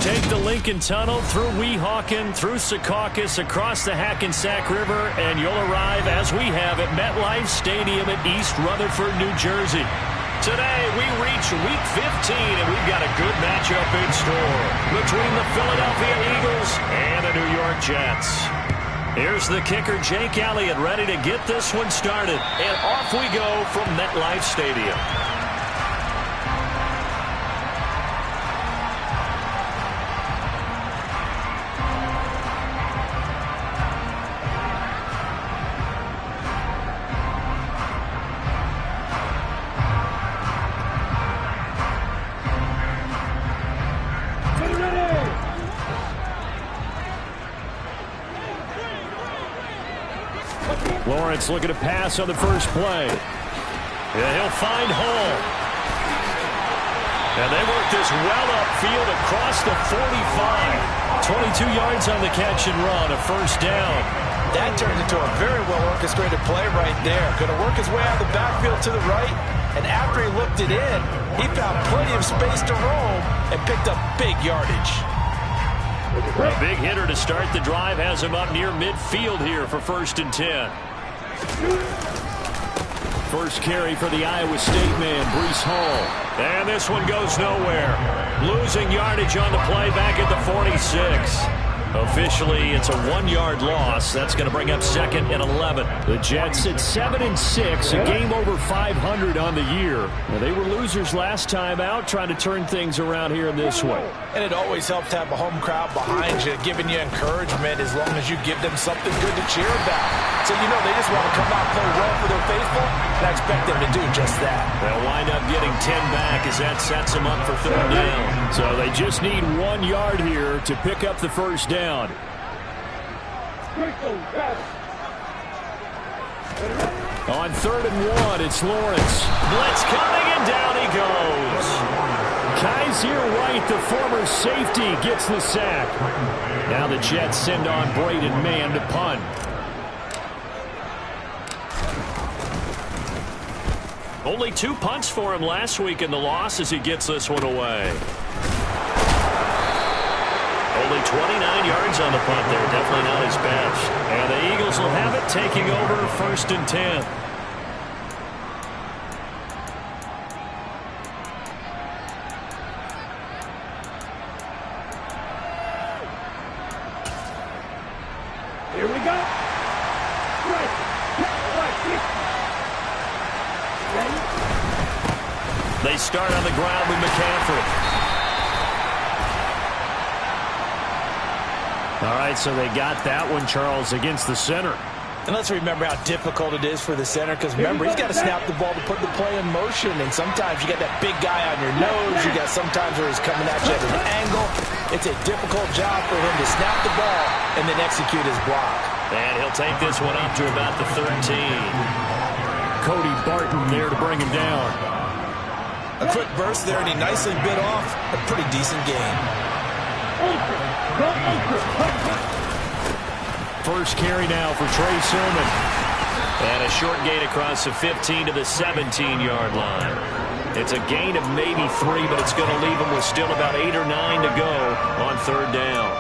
take the Lincoln Tunnel through Weehawken, through Secaucus, across the Hackensack River, and you'll arrive, as we have, at MetLife Stadium at East Rutherford, New Jersey. Today, we reach Week 15, and we've got a good matchup in store between the Philadelphia Eagles and the New York Jets. Here's the kicker, Jake Elliott, ready to get this one started. And off we go from MetLife Stadium. Lawrence looking to pass on the first play. Yeah, he'll find Hull. And they work this well upfield across the 45. 22 yards on the catch and run, a first down. That turned into a very well-orchestrated play right there. Going to work his way out of the backfield to the right. And after he looked it in, he found plenty of space to roam and picked up big yardage. A big hitter to start the drive has him up near midfield here for 1st and 10. First carry for the Iowa State man, Breece Hall. And this one goes nowhere. Losing yardage on the play back at the 46. Officially, it's a 1-yard loss. That's going to bring up 2nd and 11. The Jets at 7-6, a game over 500 on the year. Now, they were losers last time out, trying to turn things around here in this one. And it always helps to have a home crowd behind you, giving you encouragement as long as you give them something good to cheer about. So, you know, they just want to come out and play well for their faithful, and I expect them to do just that. They'll wind up getting 10 back as that sets them up for 3rd down. So they just need 1 yard here to pick up the first down. On 3rd and 1, it's Lawrence. Blitz coming, and down he goes. Kaiser White, the former safety, gets the sack. Now the Jets send on Braden Mann to punt. Only 2 punts for him last week in the loss as he gets this one away. Only 29 yards on the punt there. Definitely not his best. And the Eagles will have it, taking over 1st and 10. Here we go. They start on the ground with McCaffrey. All right, so they got that one, Charles, against the center. And let's remember how difficult it is for the center, because remember, he's got to snap the ball to put the play in motion, and sometimes you got that big guy on your nose. You got sometimes where he's coming at you at an angle. It's a difficult job for him to snap the ball and then execute his block. And he'll take this one up to about the 13. Cody Barton there to bring him down. A quick burst there, and he nicely bit off a pretty decent game. First carry now for Trey Sermon. And a short gain across the 15 to the 17-yard line. It's a gain of maybe 3, but it's going to leave them with still about 8 or 9 to go on 3rd down.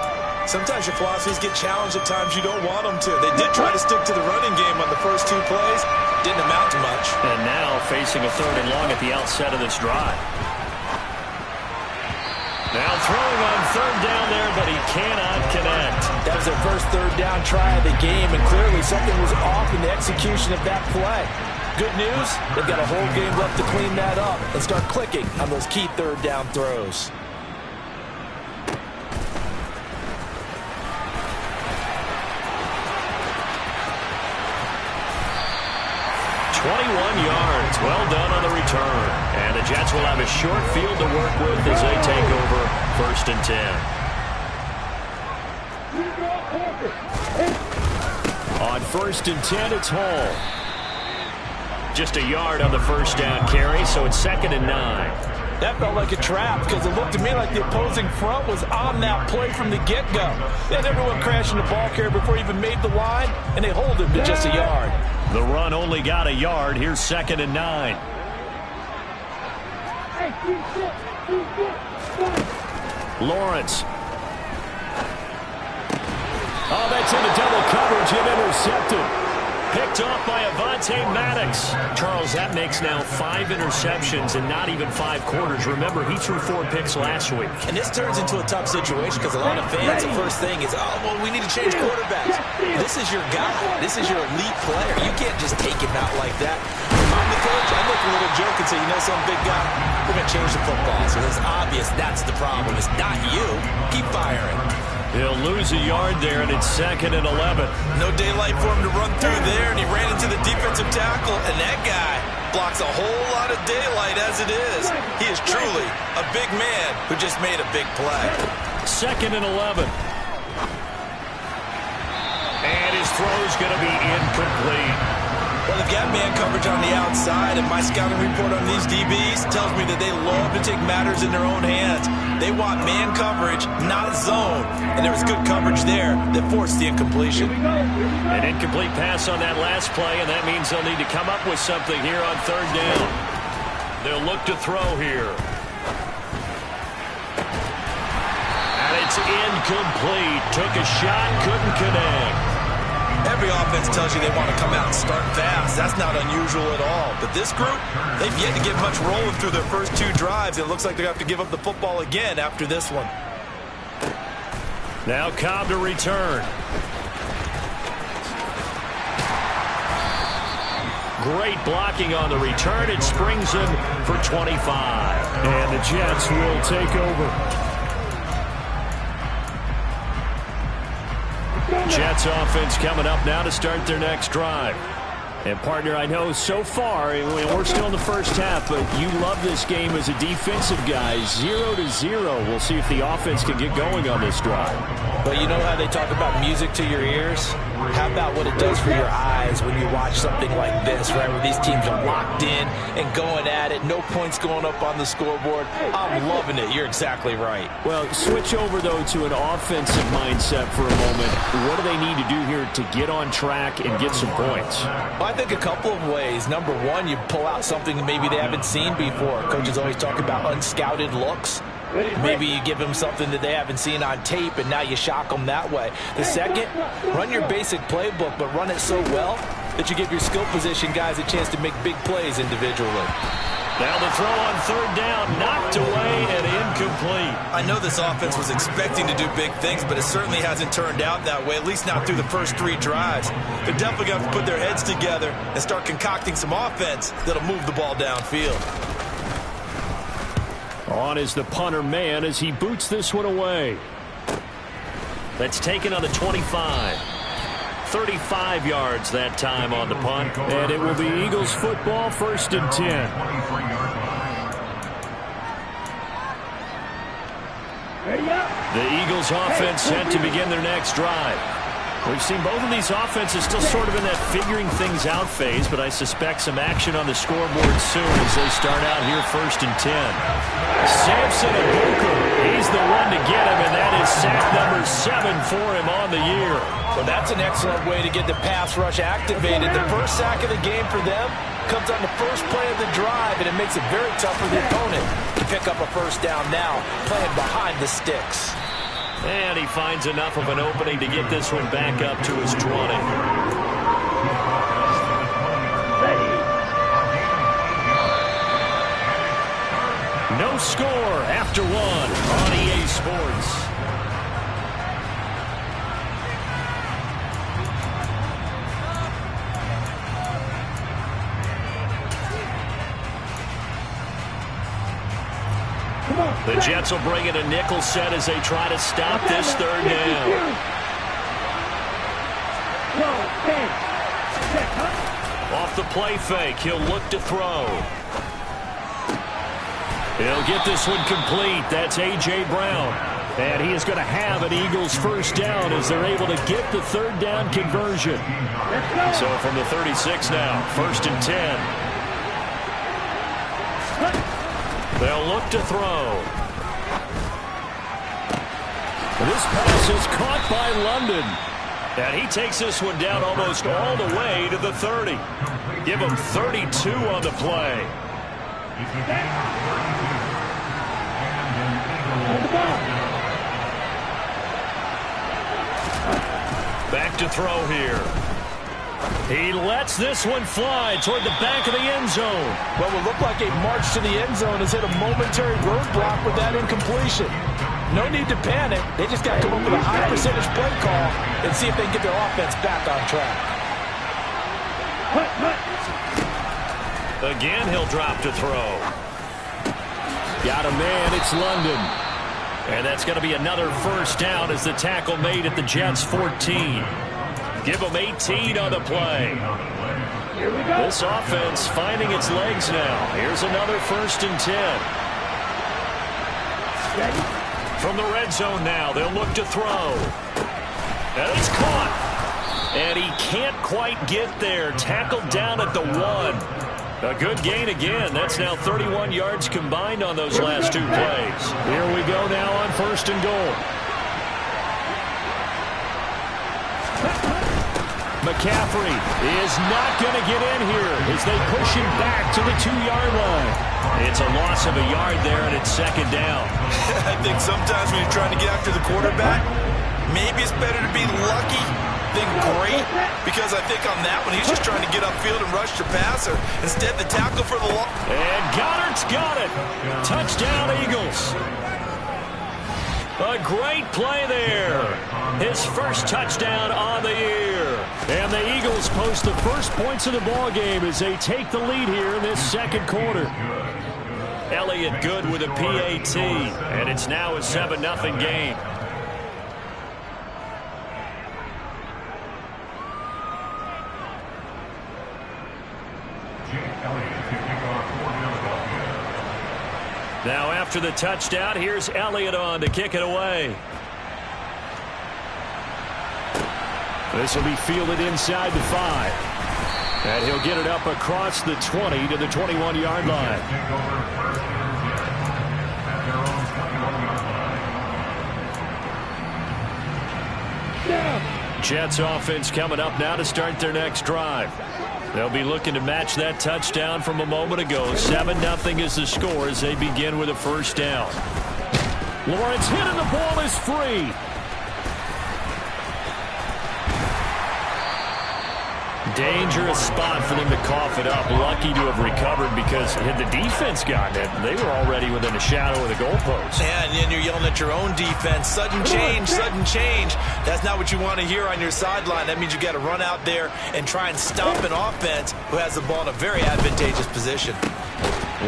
Sometimes your philosophies get challenged at times you don't want them to. They did try to stick to the running game on the first 2 plays. Didn't amount to much. And now facing a 3rd and long at the outset of this drive. Now throwing on 3rd down there, but he cannot connect. That was their first 3rd down try of the game, and clearly something was off in the execution of that play. Good news, they've got a whole game left to clean that up and start clicking on those key 3rd down throws. 21 yards. Well done on the return. And the Jets will have a short field to work with as they take over 1st and 10. On 1st and 10, it's Hall. Just a yard on the first down carry, so it's 2nd and 9. That felt like a trap because it looked to me like the opposing front was on that play from the get-go. They had everyone crashing the ball carrier before he even made the line, and they hold him to just a yard. The run only got a yard. Here's 2nd and 9. Lawrence Oh, that's into double coverage and intercepted. Picked off by Avonte Maddox. Charles, that makes now 5 interceptions in not even 5 quarters. Remember, he threw 4 picks last week. And this turns into a tough situation because a lot of fans, the first thing is, oh, well, we need to change quarterbacks. This is your guy. This is your elite player. You can't just take him out like that. If I'm the coach, I'd look a little joke and say, you know, some big guy, we're going to change the football. So it's obvious that's the problem. It's not you. Keep firing. He'll lose a yard there, and it's 2nd and 11. No daylight for him to run through there, and he ran into the defensive tackle, and that guy blocks a whole lot of daylight as it is. He is truly a big man who just made a big play. 2nd and 11. And his throw's going to be incomplete. Well, they've got man coverage on the outside, and my scouting report on these DBs tells me that they love to take matters in their own hands. They want man coverage, not zone. And there was good coverage there that forced the incompletion. An incomplete pass on that last play, and that means they'll need to come up with something here on 3rd down. They'll look to throw here. And it's incomplete. Took a shot, couldn't connect. Every offense tells you they want to come out and start fast. That's not unusual at all. But this group, they've yet to get much rolling through their first 2 drives. It looks like they're going to have to give up the football again after this one. Now Cobb to return. Great blocking on the return. It springs him for 25. And the Jets will take over. Jets offense coming up now to start their next drive. And, partner, I know so far, we're still in the first half, but you love this game as a defensive guy. 0-0. We'll see if the offense can get going on this drive. But you know how they talk about music to your ears? How about what it does for your eyes when you watch something like this, right, where these teams are locked in and going at it, no points going up on the scoreboard? I'm loving it. You're exactly right. Well, switch over, though, to an offensive mindset for a moment. What do they need to do here to get on track and get some points? Well, I think a couple of ways. Number one, you pull out something maybe they haven't seen before. Coaches always talk about unscouted looks. Maybe you give them something that they haven't seen on tape, and now you shock them that way. The second, run your basic playbook, but run it so well that you give your skill position guys a chance to make big plays individually. Now the throw on 3rd down, knocked away and incomplete. I know this offense was expecting to do big things, but it certainly hasn't turned out that way, at least not through the first 3 drives. They're definitely going to have to put their heads together and start concocting some offense that'll move the ball downfield. On is the punter man as he boots this one away. That's taken on the 25. 35 yards that time on the punt. And it will be Eagles football, 1st and 10. The Eagles offense set to begin their next drive. We've seen both of these offenses still sort of in that figuring things out phase, but I suspect some action on the scoreboard soon as they start out here 1st and 10. Samson Ebukam, he's the one to get him, and that is sack number 7 for him on the year. Well, that's an excellent way to get the pass rush activated. The first sack of the game for them comes on the first play of the drive, and it makes it very tough for the opponent to pick up a 1st down now, playing behind the sticks. And he finds enough of an opening to get this one back up to his 20. No score after 1 on EA Sports. The Jets will bring in a nickel set as they try to stop this 3rd down. Off the play fake, he'll look to throw. He'll get this one complete. That's A.J. Brown. And he is going to have an Eagles 1st down as they're able to get the 3rd down conversion. So from the 36 now, 1st and 10. They'll look to throw. This pass is caught by London. And he takes this one down almost all the way to the 30. Give him 32 on the play. look to throw here. He lets this one fly toward the back of the end zone. What would look like a march to the end zone has hit a momentary roadblock with that incompletion. No need to panic. They just got to come up with a high percentage play call and see if they can get their offense back on track. Again, he'll drop to throw. Got a man. It's London. And that's going to be another first down as the tackle made at the Jets' 14. Give them 18 on the play. This offense finding its legs now. Here's another 1st and 10. From the red zone now, they'll look to throw. And it's caught. And he can't quite get there. Tackled down at the 1. A good gain again. That's now 31 yards combined on those last 2 plays. Here we go now on 1st and goal. McCaffrey is not going to get in here as they push him back to the 2-yard line. It's a loss of a yard there, and it's 2nd down. I think sometimes when you're trying to get after the quarterback, maybe it's better to be lucky than great, because I think on that one, he's just trying to get upfield and rush your passer. Instead, the tackle for the long. And Goddard's got it. Touchdown, Eagles. A great play there. His first touchdown on the year. And the Eagles post the first points of the ball game as they take the lead here in this 2nd quarter. Elliott good with a PAT, and it's now a 7-0 game. Now after the touchdown, here's Elliott on to kick it away. This will be fielded inside the 5. And he'll get it up across the 20 to the 21-yard line. Jets offense coming up now to start their next drive. They'll be looking to match that touchdown from a moment ago. 7-0 is the score as they begin with a 1st down. Lawrence hit and the ball is free. Dangerous spot for them to cough it up. Lucky to have recovered because had the defense gotten it, they were already within a shadow of the goalpost. Yeah, and then you're yelling at your own defense. Sudden change, sudden change. That's not what you want to hear on your sideline. That means you got to run out there and try and stop an offense who has the ball in a very advantageous position.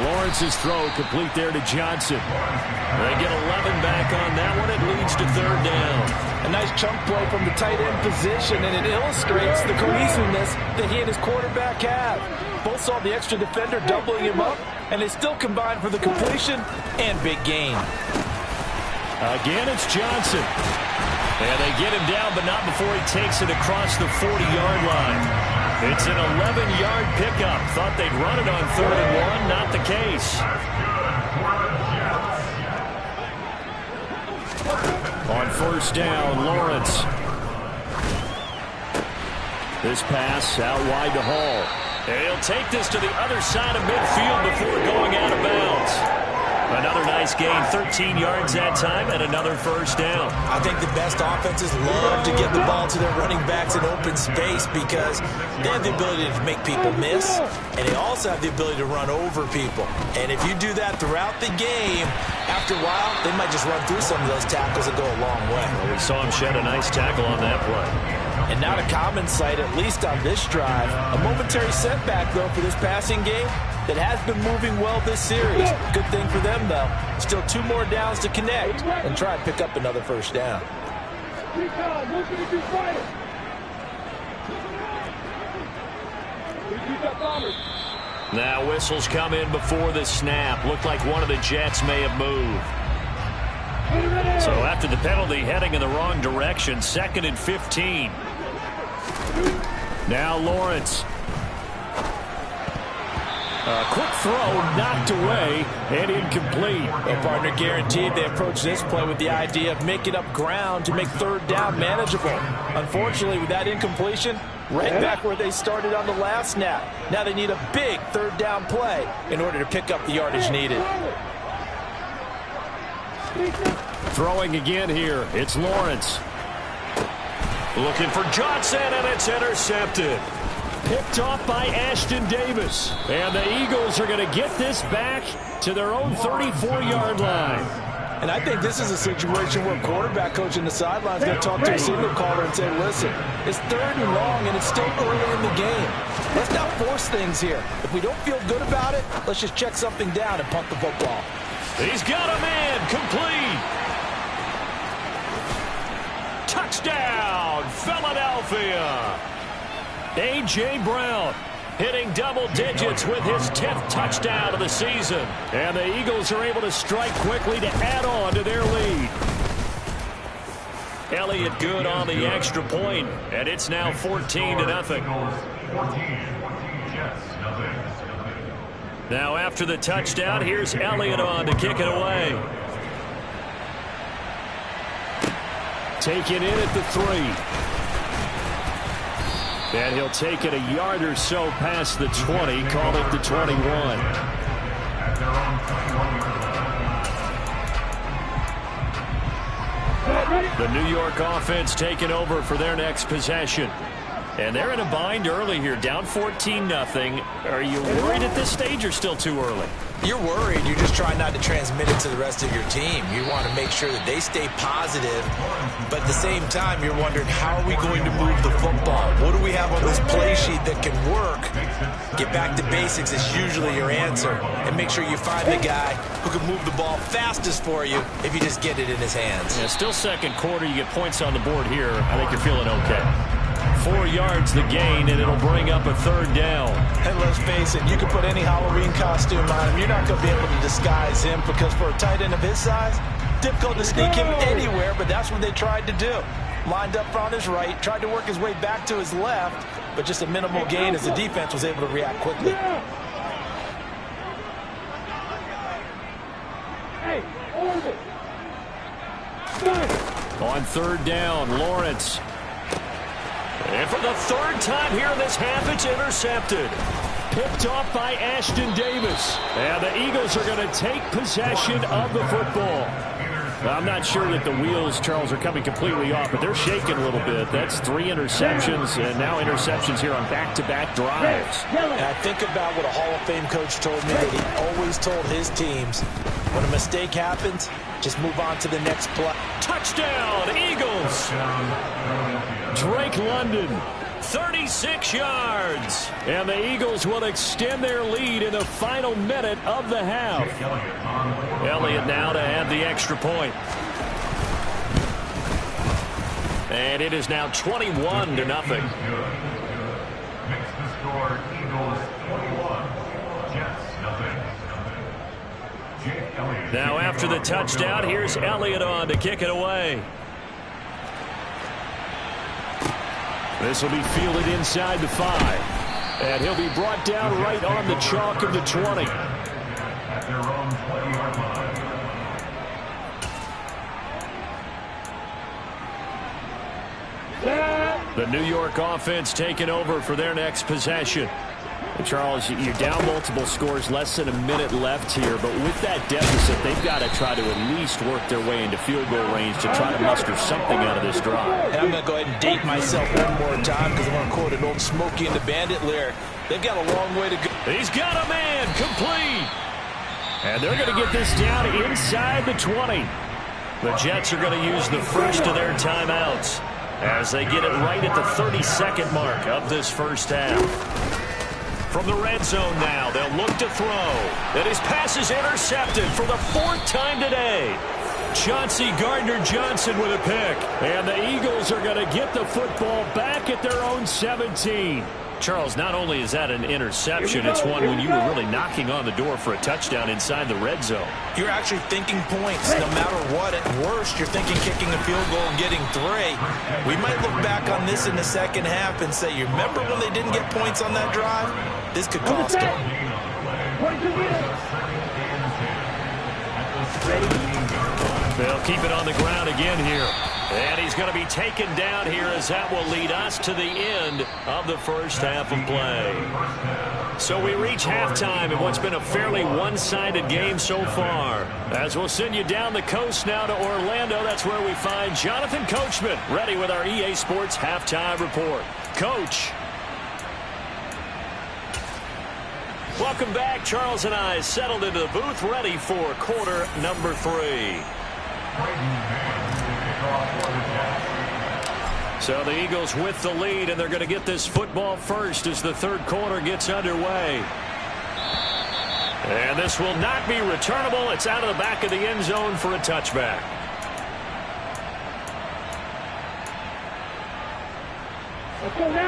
Lawrence's throw complete there to Johnson. They get 11 back on that one. It leads to 3rd down. A nice chunk play from the tight end position, and it illustrates the cohesiveness that he and his quarterback have. Both saw the extra defender doubling him up, and they still combined for the completion and big gain. Again, it's Johnson. And they get him down, but not before he takes it across the 40-yard line. It's an 11-yard pickup. Thought they'd run it on 3rd and 1. Not the case. On 1st down, Lawrence. This pass out wide to Hall. And he'll take this to the other side of midfield before going out of bounds. Another nice gain, 13 yards that time, and another 1st down. I think the best offenses love to get the ball to their running backs in open space because they have the ability to make people miss, and they also have the ability to run over people. And if you do that throughout the game, after a while, they might just run through some of those tackles and go a long way. Well, we saw him shed a nice tackle on that play. And not a common sight, at least on this drive. A momentary setback, though, for this passing game that has been moving well this series. Good thing for them, though. Still 2 more downs to connect and try and pick up another 1st down. Now whistles come in before the snap. Looked like one of the Jets may have moved. So after the penalty, heading in the wrong direction, 2nd and 15. Now Lawrence. A quick throw knocked away and incomplete. Their partner guaranteed they approach this play with the idea of making up ground to make 3rd down manageable. Unfortunately, with that incompletion, right back where they started on the last snap. Now they need a big 3rd down play in order to pick up the yardage needed. Throwing again here, it's Lawrence. Looking for Johnson, and it's intercepted. Picked off by Ashton Davis. And the Eagles are going to get this back to their own 34-yard line. And I think this is a situation where quarterback coach in the sideline is going to talk to a signal caller and say, listen, it's 3rd and long, and it's still early in the game. Let's not force things here. If we don't feel good about it, let's just check something down and punt the football. He's got a man complete. Touchdown, Philadelphia. A.J. Brown hitting double digits with his 10th touchdown of the season. And the Eagles are able to strike quickly to add on to their lead. Elliott good on the extra point, and it's now 14-0. Now after the touchdown, here's Elliott on to kick it away. Taken in at the 3. And he'll take it a yard or so past the 20, call it the 21. The New York offense taking over for their next possession. And they're in a bind early here, down 14-0. Are you worried at this stage or still too early? You're worried. You're just trying not to transmit it to the rest of your team. You want to make sure that they stay positive, but at the same time, you're wondering, how are we going to move the football? What do we have on this play sheet that can work? Get back to basics is usually your answer, and make sure you find the guy who can move the ball fastest for you if you just get it in his hands. Yeah, still second quarter. You get points on the board here. I think you're feeling okay. 4 yards the gain, and it'll bring up a 3rd down. And let's face it, you can put any Halloween costume on him. You're not going to be able to disguise him, because for a tight end of his size, difficult to sneak him anywhere, but that's what they tried to do. Lined up on his right, tried to work his way back to his left, but just a minimal gain as the defense was able to react quickly. On 3rd down, Lawrence. And for the 3rd time here in this half, it's intercepted. Picked off by Ashton Davis. And the Eagles are going to take possession of the football. Well, I'm not sure that the wheels, Charles, are coming completely off, but they're shaking a little bit. That's 3 interceptions, and now interceptions here on back-to-back drives. And I think about what a Hall of Fame coach told me, that he always told his teams, when a mistake happens, just move on to the next play. Touchdown, Eagles! Drake London, 36 yards. And the Eagles will extend their lead in the final minute of the half. Elliott now to add the extra point. And it is now 21-0. Now after the touchdown, here's Elliott on to kick it away. This will be fielded inside the 5. And he'll be brought down right on the chalk of the 20. At their own 20-yard line. The New York offense taking over for their next possession. And Charles, you're down multiple scores, less than a minute left here, but with that deficit, they've got to try to at least work their way into field goal range to try to muster something out of this drive. And I'm going to go ahead and date myself one more time, because I want to quote an old Smokey and the Bandit lyric. They've got a long way to go. He's got a man complete. And they're going to get this down inside the 20. The Jets are going to use the first of their timeouts as they get it right at the 32nd mark of this first half. From the red zone now, they'll look to throw. And his pass is intercepted for the 4th time today. Chauncey Gardner-Johnson with a pick. And the Eagles are going to get the football back at their own 17. Charles, not only is that an interception, it's one when you were really knocking on the door for a touchdown inside the red zone. You're actually thinking points no matter what. At worst, you're thinking kicking a field goal and getting 3. We might look back on this in the second half and say, you remember when they didn't get points on that drive? This could cost them. They'll keep it on the ground again here. And he's going to be taken down here as that will lead us to the end of the first half of play. So we reach halftime in what's been a fairly one-sided game so far. As we'll send you down the coast now to Orlando, that's where we find Jonathan Coachman ready with our EA Sports Halftime Report. Coach. Welcome back. Charles and I settled into the booth ready for quarter number 3. So the Eagles with the lead, and they're going to get this football first as the third quarter gets underway. And this will not be returnable. It's out of the back of the end zone for a touchback.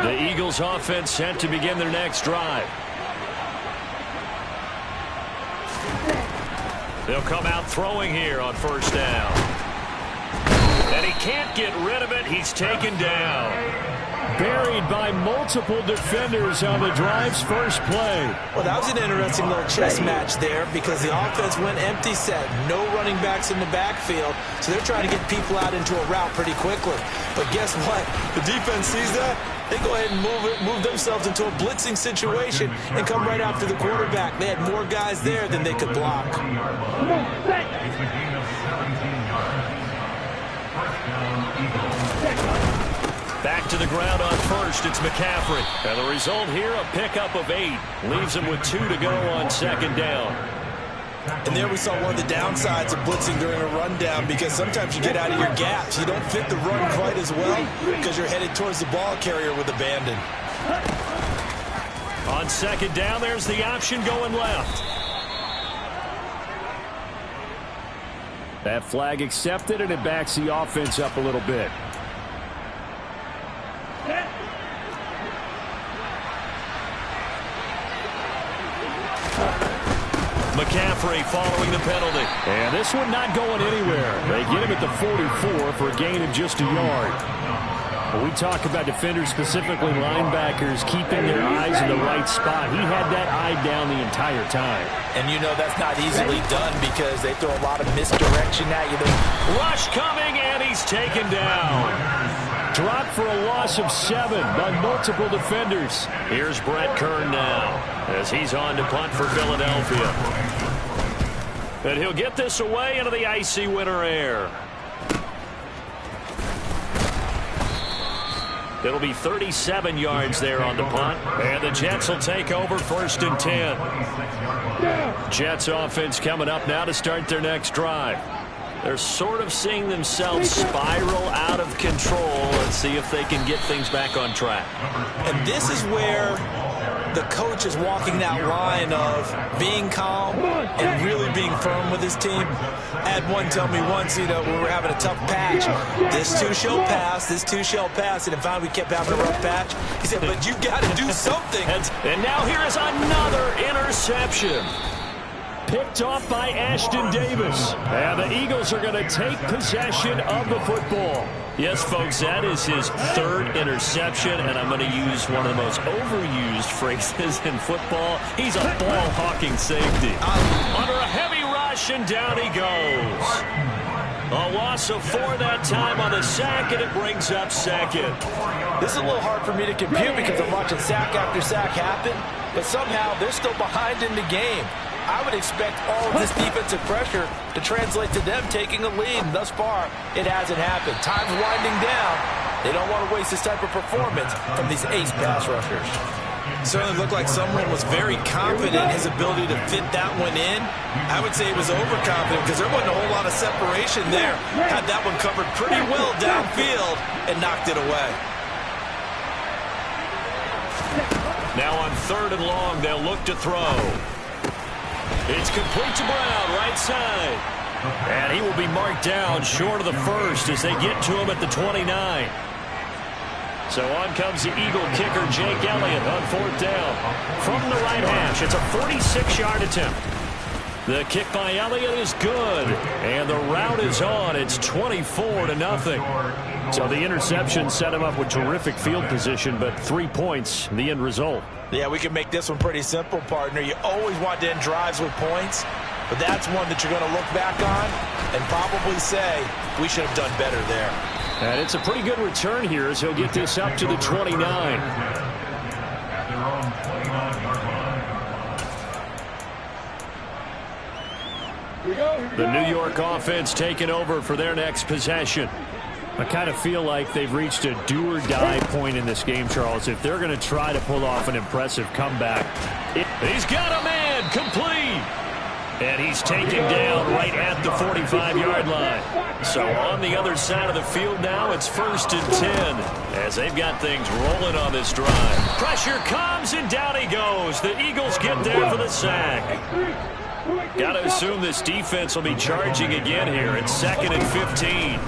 The Eagles offense set to begin their next drive. They'll come out throwing here on first down. And he can't get rid of it. He's taken down. Buried by multiple defenders on the drive's first play. Well, that was an interesting little chess match there because the offense went empty set. No running backs in the backfield. So they're trying to get people out into a route pretty quickly. But guess what? The defense sees that. They go ahead and move themselves into a blitzing situation and come right after the quarterback. They had more guys there than they could block. Back to the ground on first. It's McCaffrey. And the result here, a pickup of 8. Leaves him with 2 to go on second down. And there we saw one of the downsides of blitzing during a rundown because sometimes you get out of your gaps. You don't fit the run quite as well because you're headed towards the ball carrier with abandon. On second down, there's the option going left. That flag accepted, and it backs the offense up a little bit. McCaffrey following the penalty. And this one not going anywhere. They get him at the 44 for a gain of just a yard. When we talk about defenders, specifically linebackers, keeping their eyes in the right spot, he had that eye down the entire time. And you know that's not easily done because they throw a lot of misdirection at you. Rush coming, and he's taken down. Dropped for a loss of 7 by multiple defenders. Here's Brett Kern now as he's on to punt for Philadelphia. And he'll get this away into the icy winter air. It'll be 37 yards there on the punt. And the Jets will take over first and 10. Jets offense coming up now to start their next drive. They're sort of seeing themselves spiral out of control. Let's see if they can get things back on track. And this is where the coach is walking that line of being calm and really being firm with his team. I had one tell me once, you know, when we were having a tough patch, this too shall pass, this too shall pass. And finally we kept having a rough patch. He said, but you got to do something. And now here is another interception. Picked off by Ashton Davis. And the Eagles are going to take possession of the football. Yes, folks, that is his 3rd interception, and I'm going to use one of the most overused phrases in football. He's a ball-hawking safety. Under a heavy rush, and down he goes. A loss of 4 that time on the sack, and it brings up second. This is a little hard for me to compute because I'm watching sack after sack happen, but somehow they're still behind in the game. I would expect all of this defensive pressure to translate to them taking a lead. And thus far, it hasn't happened. Time's winding down. They don't want to waste this type of performance from these ace pass rushers. Certainly looked like someone was very confident in his ability to fit that one in. I would say he was overconfident because there wasn't a whole lot of separation there. Had that one covered pretty well downfield and knocked it away. Now on 3rd and long, they'll look to throw. It's complete to Brown, right side. And he will be marked down short of the first as they get to him at the 29. So on comes the Eagle kicker, Jake Elliott, on 4th down. From the right hash, it's a 46-yard attempt. The kick by Elliott is good. And the route is on. It's 24-0. So the interception set him up with terrific field position, but 3 points, the end result. Yeah, we can make this one pretty simple, partner. You always want to end drives with points. But that's one that you're going to look back on and probably say, we should have done better there. And it's a pretty good return here as he'll get this up to the 29. The New York offense taking over for their next possession. I kind of feel like they've reached a do-or-die point in this game, Charles. If they're going to try to pull off an impressive comeback. He's got a man complete. And he's taken down right at the 45-yard line. So on the other side of the field now, it's 1st and 10 as they've got things rolling on this drive. Pressure comes, and down he goes. The Eagles get there for the sack. Got to assume this defense will be charging again here. It's 2nd and 15.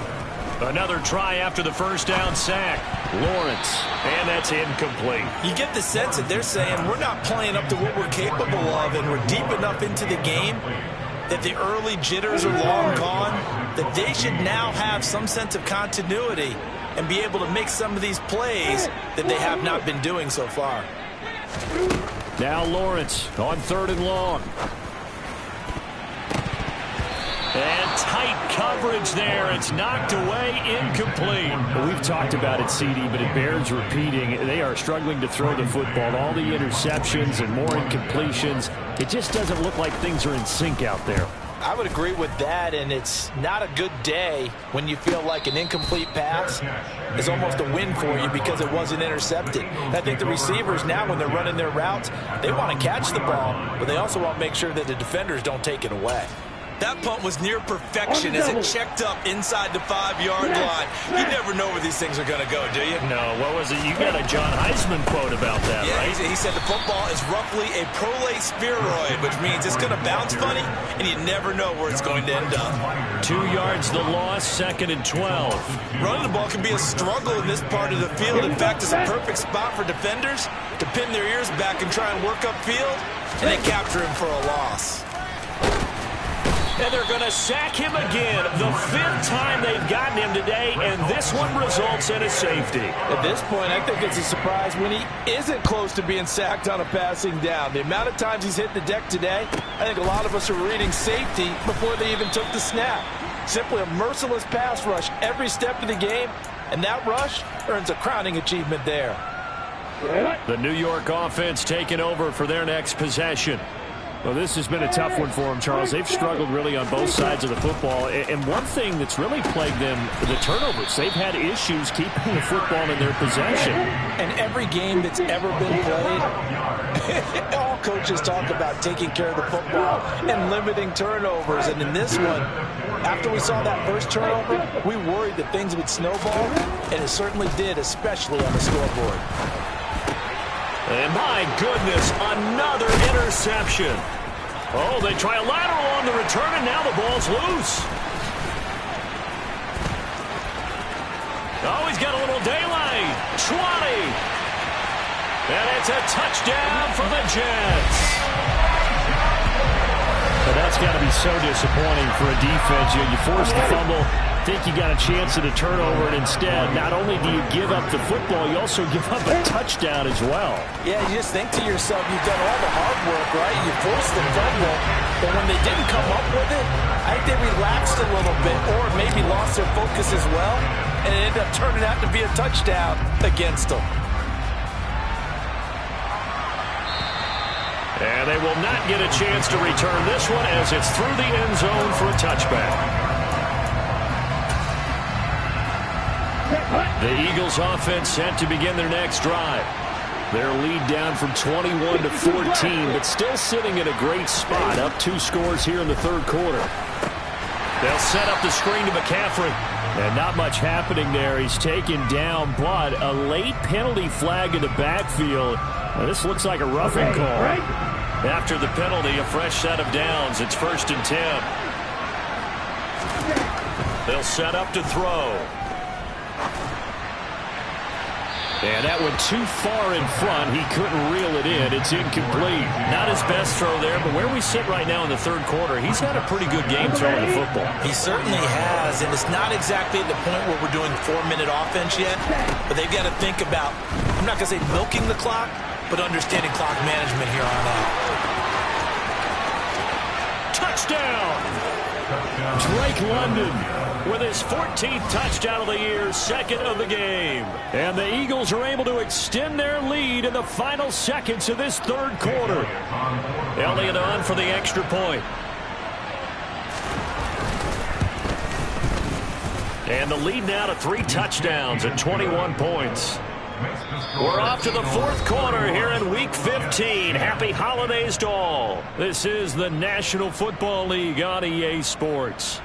Another try after the first down sack. Lawrence, and that's incomplete. You get the sense that they're saying we're not playing up to what we're capable of, and we're deep enough into the game that the early jitters are long gone, that they should now have some sense of continuity and be able to make some of these plays that they have not been doing so far. Now Lawrence on 3rd and long. And tight coverage there. It's knocked away, incomplete. Well, we've talked about it, CD, but it bears repeating. They are struggling to throw the football. All the interceptions and more incompletions. It just doesn't look like things are in sync out there. I would agree with that, and it's not a good day when you feel like an incomplete pass is almost a win for you because it wasn't intercepted. And I think the receivers now, when they're running their routes, they want to catch the ball, but they also want to make sure that the defenders don't take it away. That punt was near perfection as it checked up inside the 5-yard line. You never know where these things are going to go, do you? No, what was it? You got a John Heisman quote about that, right? He said the football is roughly a prolate spheroid, which means it's going to bounce funny, and you never know where it's going to end up. 2 yards the loss, 2nd and 12. Running the ball can be a struggle in this part of the field. In fact, it's a perfect spot for defenders to pin their ears back and try and work upfield, and they capture him for a loss. And they're going to sack him again. The 5th time they've gotten him today, and this one results in a safety. At this point, I think it's a surprise when he isn't close to being sacked on a passing down. The amount of times he's hit the deck today, I think a lot of us are reading safety before they even took the snap. Simply a merciless pass rush every step of the game, and that rush earns a crowning achievement there. The New York offense taking over for their next possession. Well, this has been a tough one for them, Charles. They've struggled really on both sides of the football. And one thing that's really plagued them, the turnovers. They've had issues keeping the football in their possession. And every game that's ever been played, all coaches talk about taking care of the football and limiting turnovers. And in this one, after we saw that first turnover, we worried that things would snowball, and it certainly did, especially on the scoreboard. And my goodness, another interception. Oh, they try a lateral on the return, and now the ball's loose. Oh, he's got a little daylight. 20. And it's a touchdown for the Jets. But that's got to be so disappointing for a defense. You force the fumble, think you got a chance at a turnover, and instead, not only do you give up the football, you also give up a touchdown as well. Yeah, you just think to yourself, you've done all the hard work, right? You forced the fumble, but when they didn't come up with it, I think they relaxed a little bit or maybe lost their focus as well, and it ended up turning out to be a touchdown against them. And they will not get a chance to return this one as it's through the end zone for a touchback. The Eagles offense set to begin their next drive. Their lead down from 21 to 14, but still sitting in a great spot, up 2 scores here in the third quarter. They'll set up the screen to McCaffrey. And not much happening there. He's taken down, but a late penalty flag in the backfield. Now, this looks like a roughing call. After the penalty, a fresh set of downs. It's 1st and 10. They'll set up to throw. And that went too far in front. He couldn't reel it in. It's incomplete. Not his best throw there, but where we sit right now in the third quarter, he's had a pretty good game throwing the football. He certainly has, and it's not exactly at the point where we're doing 4-minute offense yet, but they've got to think about, I'm not going to say milking the clock, but understanding clock management here on out. touchdown. Drake London with his 14th touchdown of the year, second of the game. And the Eagles are able to extend their lead in the final seconds of this third quarter. Elliott on for the extra point. And the lead now to 3 touchdowns and 21 points. We're off to the fourth quarter here in Week 15. Happy holidays to all. This is the National Football League on EA Sports.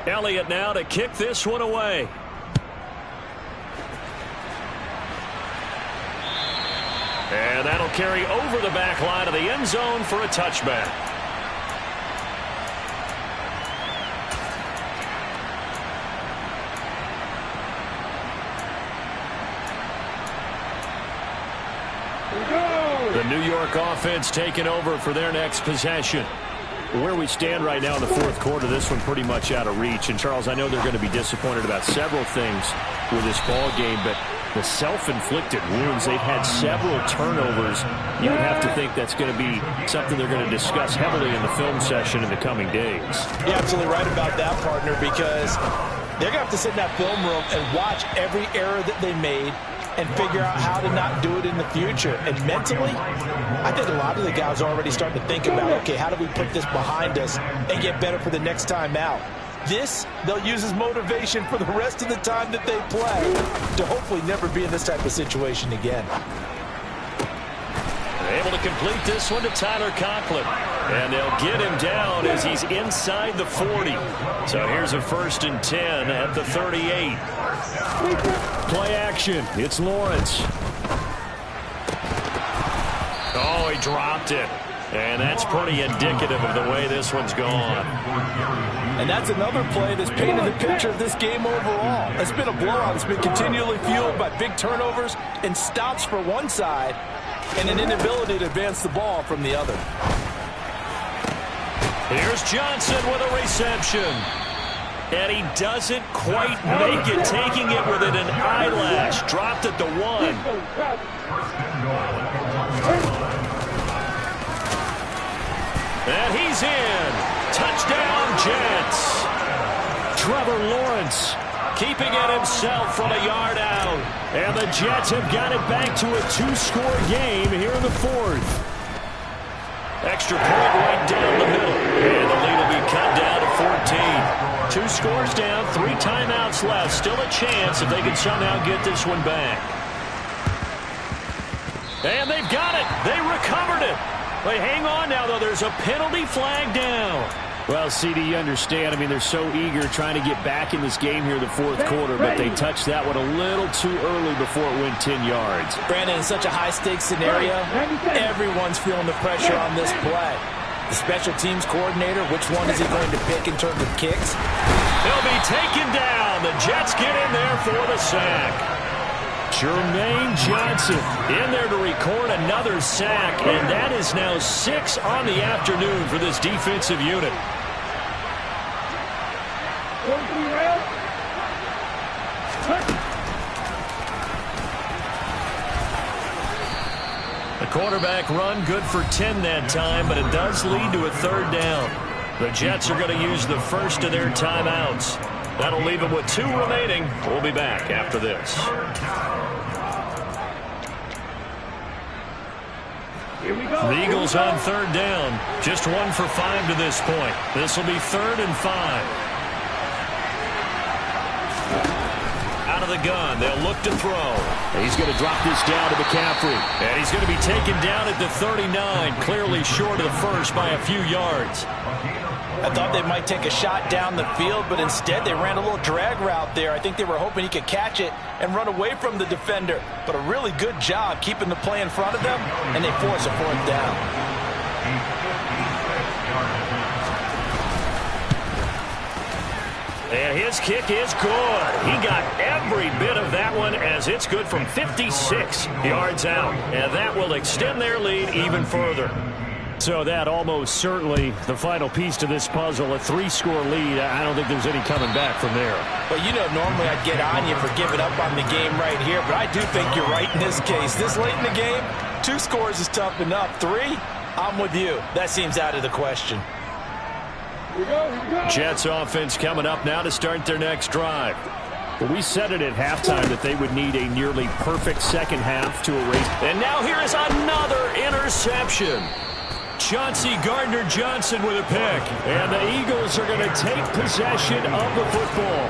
Elliott now to kick this one away. And that'll carry over the back line of the end zone for a touchback. The New York offense taking over for their next possession. Where we stand right now in the fourth quarter, this one pretty much out of reach. And, Charles, I know they're going to be disappointed about several things with this ball game, but the self-inflicted wounds, they've had several turnovers. You would have to think that's going to be something they're going to discuss heavily in the film session in the coming days. You're absolutely right about that, partner, because they're going to have to sit in that film room and watch every error that they made and figure out how to not do it in the future. And mentally, I think a lot of the guys are already starting to think about, okay, how do we put this behind us and get better for the next time out? This, they'll use as motivation for the rest of the time that they play to hopefully never be in this type of situation again. Able to complete this one to Tyler Conklin. And they'll get him down as he's inside the 40. So here's a 1st and 10 at the 38. Play action. It's Lawrence. Oh, he dropped it. And that's pretty indicative of the way this one's gone. And that's another play that's painted the picture of this game overall. It's been a blowout. It's been continually fueled by big turnovers and stops for one side and an inability to advance the ball from the other. Here's Johnson with a reception. And he doesn't quite make it, taking it within an eyelash. Dropped at the 1. And he's in. Touchdown, Jets. Trevor Lawrence keeping it himself from a yard out. And the Jets have got it back to a 2-score game here in the fourth. Extra point right down the middle. And the lead will be cut down to 14. 2 scores down, 3 timeouts left. Still a chance if they can somehow get this one back. And they've got it. They recovered it. But hang on now, though. There's a penalty flag down. Well, CD, you understand. I mean, they're so eager trying to get back in this game here in the fourth quarter, but they touched that one a little too early before it went 10 yards. Brandon, in such a high-stakes scenario, everyone's feeling the pressure on this play. The special teams coordinator, which one is he going to pick in terms of kicks? He'll be taken down. The Jets get in there for the sack. Jermaine Johnson in there to record another sack, and that is now 6 on the afternoon for this defensive unit. The quarterback run good for 10 that time, but it does lead to a 3rd down. The Jets are going to use the first of their timeouts. That'll leave them with 2 remaining. We'll be back after this. The Eagles on 3rd down. Just 1 for 5 to this point. This will be 3rd and 5. Out of the gun. They'll look to throw. He's going to drop this down to McCaffrey. And he's going to be taken down at the 39. Clearly short of the first by a few yards. I thought they might take a shot down the field, but instead they ran a little drag route there. I think they were hoping he could catch it and run away from the defender. But a really good job keeping the play in front of them, and they force a 4th down. And his kick is good. He got every bit of that one as it's good from 56 yards out. And that will extend their lead even further. So that almost certainly the final piece to this puzzle, a 3-score lead. I don't think there's any coming back from there. Well, you know, normally I'd get on you for giving up on the game right here, but I do think you're right in this case. This late in the game, 2 scores is tough enough. 3, I'm with you. That seems out of the question. Jets offense coming up now to start their next drive. Well, we said it at halftime that they would need a nearly perfect second half to erase. And now here is another interception. Chauncey Gardner-Johnson with a pick. And the Eagles are going to take possession of the football.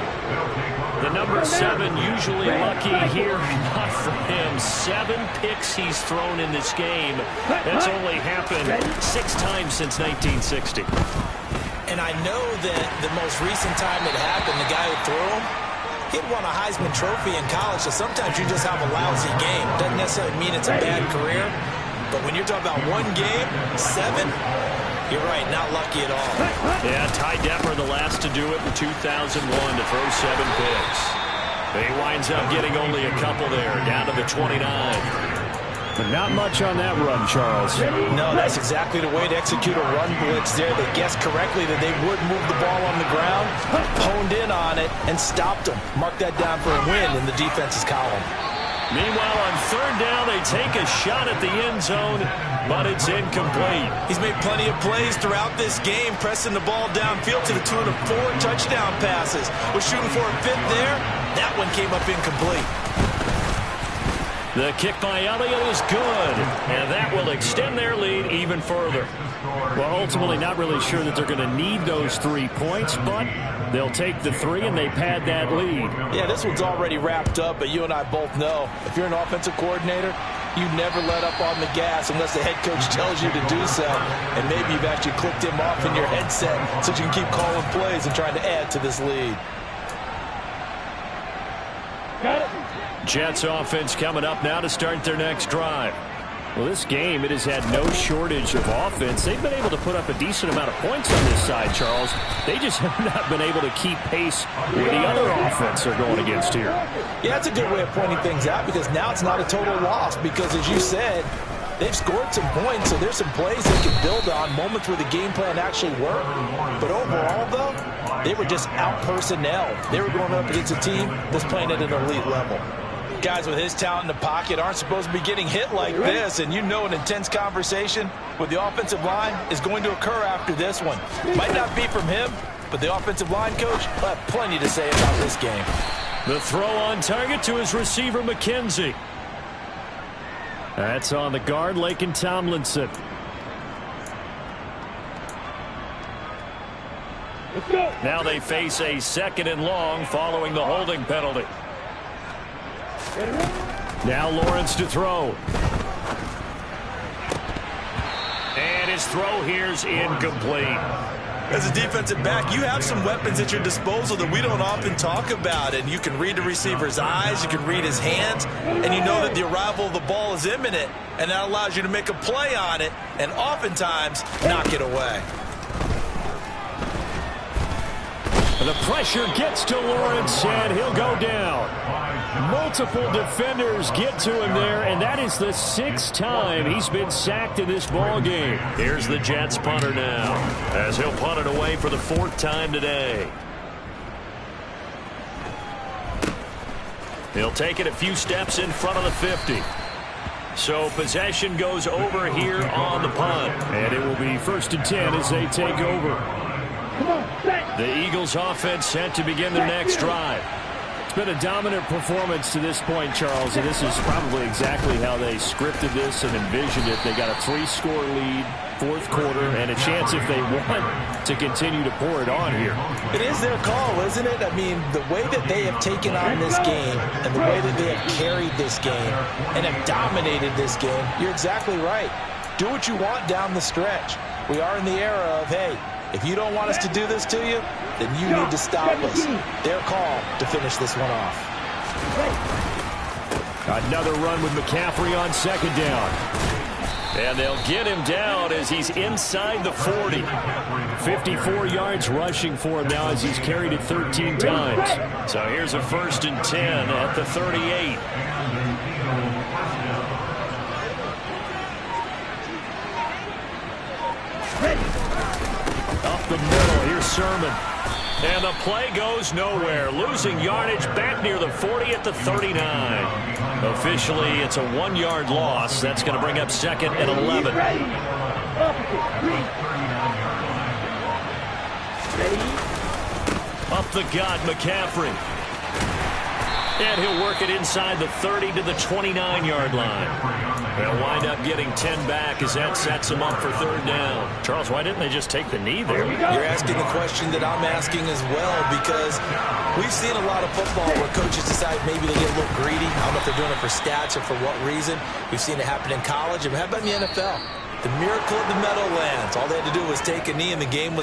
The number 7 usually lucky here. Not for him. 7 picks he's thrown in this game. That's only happened 6 times since 1960. And I know that the most recent time it happened, the guy who threw him, he'd won a Heisman Trophy in college, so sometimes you just have a lousy game. Doesn't necessarily mean it's a bad career. But when you're talking about 1 game, 7, you're right, not lucky at all. Yeah, Ty Detmer the last to do it in 2001 to throw 7 picks. He winds up getting only a couple there, down to the 29. But not much on that run, Charles. No, that's exactly the way to execute a run blitz there. They guessed correctly that they would move the ball on the ground, honed in on it, and stopped them. Mark that down for a win in the defense's column. Meanwhile, on 3rd down, they take a shot at the end zone, but it's incomplete. He's made plenty of plays throughout this game, pressing the ball downfield to the tune of 4 touchdown passes. Was shooting for a 5th there. That one came up incomplete. The kick by Elliott is good, and that will extend their lead even further. Well, ultimately, not really sure that they're going to need those 3 points, but they'll take the 3 and they pad that lead. Yeah, this one's already wrapped up, but you and I both know if you're an offensive coordinator, you never let up on the gas unless the head coach tells you to do so, and maybe you've actually clicked him off in your headset so you can keep calling plays and trying to add to this lead. Got it. Jets offense coming up now to start their next drive. Well, this game, it has had no shortage of offense. They've been able to put up a decent amount of points on this side, Charles. They just have not been able to keep pace with the other offense they're going against here. Yeah, that's a good way of pointing things out because now it's not a total loss because, as you said, they've scored some points, so there's some plays they can build on, moments where the game plan actually worked. But overall, though, they were just out-personnel. They were going up against a team that's playing at an elite level. Guys with his talent in the pocket aren't supposed to be getting hit like this, and you know an intense conversation with the offensive line is going to occur after this one. Might not be from him, but the offensive line coach will have plenty to say about this game. The throw on target to his receiver, McKenzie. That's on the guard, Laken Tomlinson. Let's go. Now they face a 2nd and long following the holding penalty. Now Lawrence to throw. And his throw here's incomplete. As a defensive back, you have some weapons at your disposal that we don't often talk about. And you can read the receiver's eyes, you can read his hands, and you know that the arrival of the ball is imminent. And that allows you to make a play on it and oftentimes knock it away. The pressure gets to Lawrence, and he'll go down. Multiple defenders get to him there, and that is the 6th time he's been sacked in this ball game. Here's the Jets punter now, as he'll punt it away for the 4th time today. He'll take it a few steps in front of the 50. So possession goes over here on the punt, and it will be 1st and 10 as they take over. The Eagles offense set to begin their next drive. It's been a dominant performance to this point, Charles, and this is probably exactly how they scripted this and envisioned it. They got a 3-score lead, 4th quarter, and a chance if they want to continue to pour it on here. It is their call, isn't it? I mean, the way that they have taken on this game and the way that they have carried this game and have dominated this game, you're exactly right. Do what you want down the stretch. We are in the era of, hey, if you don't want us to do this to you, then you need to stop us. Their call to finish this one off. Another run with McCaffrey on 2nd down. And they'll get him down as he's inside the 40. 54 yards rushing for him now as he's carried it 13 times. So here's a 1st and 10 at the 38. up the middle. Here's Sermon. And the play goes nowhere. Losing yardage back near the 40 at the 39. Officially, it's a 1-yard loss. That's going to bring up 2nd and 11. Up the gut, McCaffrey. And he'll work it inside the 30 to the 29-yard line. They'll wind up getting 10 back as that sets him up for 3rd down. Charles, why didn't they just take the knee there? You're asking the question that I'm asking as well, because we've seen a lot of football where coaches decide maybe they get a little greedy. I don't know if they're doing it for stats or for what reason. We've seen it happen in college. And how about in the NFL? The miracle of the Meadowlands. All they had to do was take a knee and the game was